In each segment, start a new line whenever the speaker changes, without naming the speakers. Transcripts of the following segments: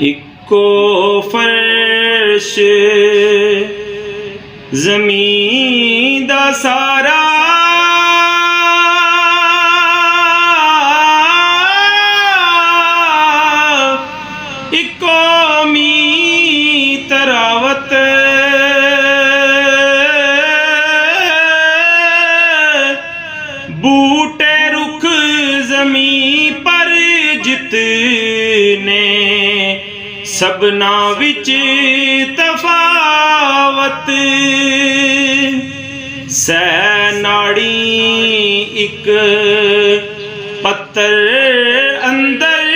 eco फर्श ज़मीं दा सारा इको मीं तरावत बूटे रुख ज़मीं पर जितने सबना विच तफावत सैनाड़ी एक पत्थर अंदर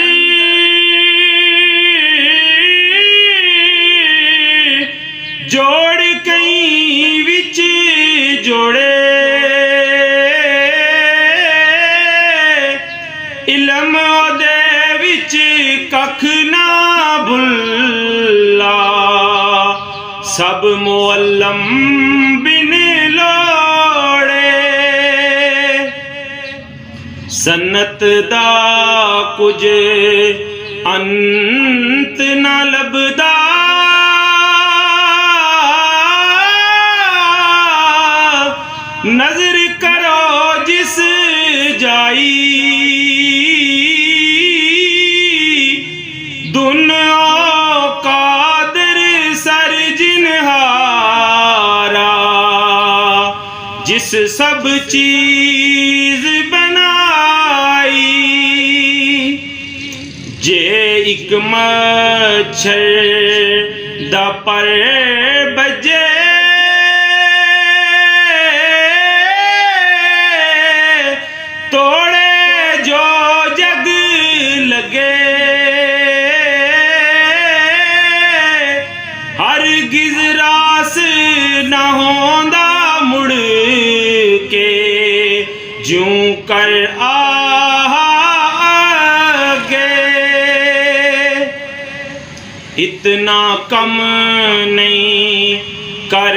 जोड़ कई विच जोड़े इलम ओदे विच कख ना भुल्ला सब मुअल्लम बिन लोड़े सन्नत दा कुछ अंत ना लभदा नजर करो जिस जाई दुनिया कादर सर जिनहारा जिस सब चीज बनाई जे एक मच्छर दा पर बजे तोड़े जो जग लगे हरगिज़ रास ना होंदा मुड़ के जूं कर आगे इतना कम नहीं कर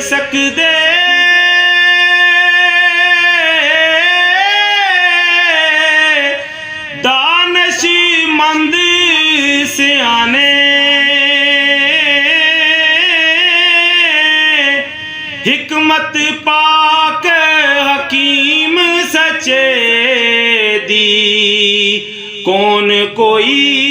सकदे दानशमंद सियाने हिकमत पाक हकीम सचे दी कौन कोई